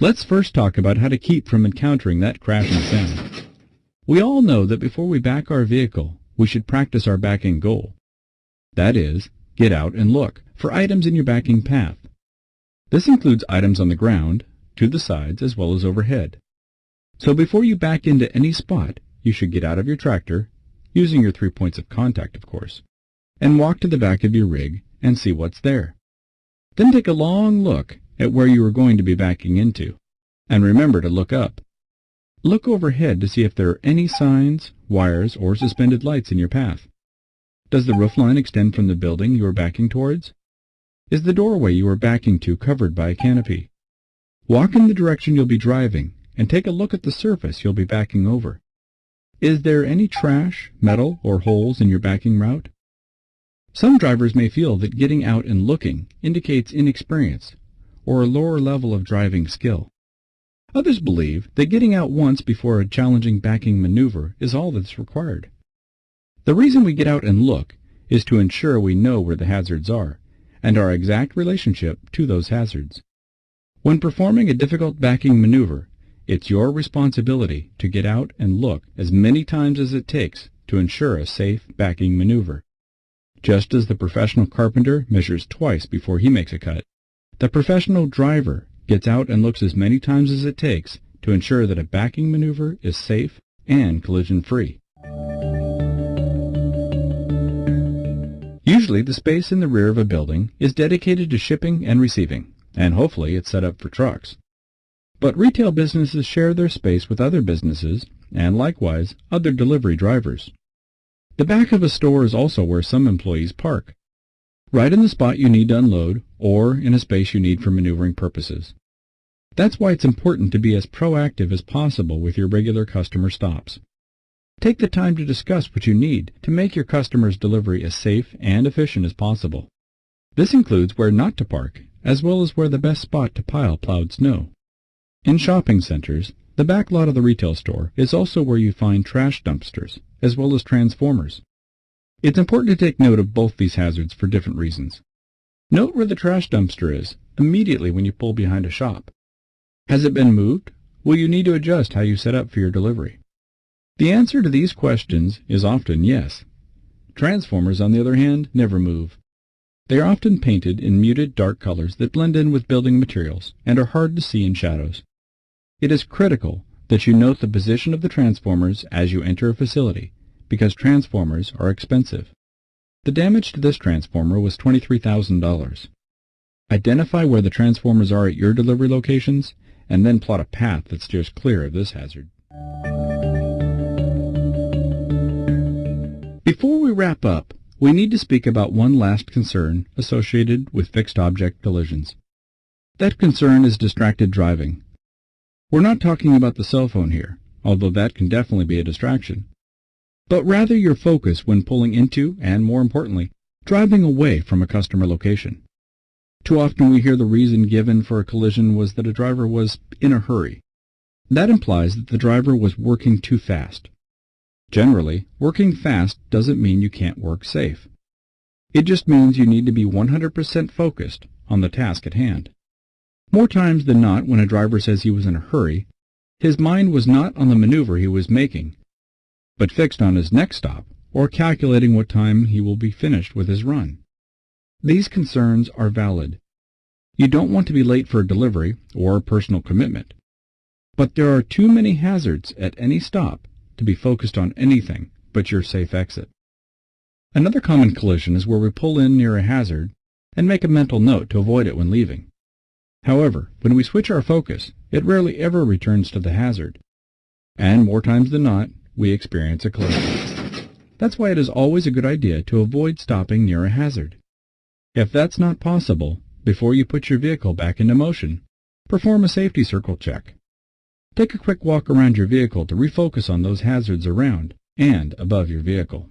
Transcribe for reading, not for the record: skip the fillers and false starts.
Let's first talk about how to keep from encountering that crashing sound. We all know that before we back our vehicle, we should practice our backing goal. That is, get out and look for items in your backing path. This includes items on the ground, to the sides, as well as overhead. So before you back into any spot, you should get out of your tractor, using your 3 points of contact, of course, and walk to the back of your rig and see what's there. Then take a long look at where you are going to be backing into, and remember to look up. Look overhead to see if there are any signs, wires, or suspended lights in your path. Does the roofline extend from the building you are backing towards? Is the doorway you are backing to covered by a canopy? Walk in the direction you'll be driving and take a look at the surface you'll be backing over. Is there any trash, metal, or holes in your backing route? Some drivers may feel that getting out and looking indicates inexperience or a lower level of driving skill. Others believe that getting out once before a challenging backing maneuver is all that's required. The reason we get out and look is to ensure we know where the hazards are and our exact relationship to those hazards. When performing a difficult backing maneuver, it's your responsibility to get out and look as many times as it takes to ensure a safe backing maneuver. Just as the professional carpenter measures twice before he makes a cut, the professional driver gets out and looks as many times as it takes to ensure that a backing maneuver is safe and collision-free. Usually the space in the rear of a building is dedicated to shipping and receiving, and hopefully it's set up for trucks. But retail businesses share their space with other businesses, and likewise other delivery drivers. The back of a store is also where some employees park, right in the spot you need to unload or in a space you need for maneuvering purposes. That's why it's important to be as proactive as possible with your regular customer stops. Take the time to discuss what you need to make your customer's delivery as safe and efficient as possible. This includes where not to park, as well as where the best spot to pile plowed snow. In shopping centers, the back lot of the retail store is also where you find trash dumpsters, as well as transformers. It's important to take note of both these hazards for different reasons. Note where the trash dumpster is immediately when you pull behind a shop. Has it been moved? Will you need to adjust how you set up for your delivery? The answer to these questions is often yes. Transformers, on the other hand, never move. They are often painted in muted dark colors that blend in with building materials and are hard to see in shadows. It is critical that you note the position of the transformers as you enter a facility, because transformers are expensive. The damage to this transformer was $23,000. Identify where the transformers are at your delivery locations, and then plot a path that steers clear of this hazard. Before we wrap up, we need to speak about one last concern associated with fixed object collisions. That concern is distracted driving. We're not talking about the cell phone here, although that can definitely be a distraction, but rather your focus when pulling into, and more importantly, driving away from a customer location. Too often we hear the reason given for a collision was that a driver was in a hurry. That implies that the driver was working too fast. Generally, working fast doesn't mean you can't work safe. It just means you need to be 100% focused on the task at hand. More times than not, when a driver says he was in a hurry, his mind was not on the maneuver he was making, but fixed on his next stop or calculating what time he will be finished with his run. These concerns are valid. You don't want to be late for a delivery or a personal commitment, but there are too many hazards at any stop to be focused on anything but your safe exit. Another common collision is where we pull in near a hazard and make a mental note to avoid it when leaving. However, when we switch our focus, it rarely ever returns to the hazard, and more times than not, we experience a collision. That's why it is always a good idea to avoid stopping near a hazard. If that's not possible, before you put your vehicle back into motion, perform a safety circle check. Take a quick walk around your vehicle to refocus on those hazards around and above your vehicle.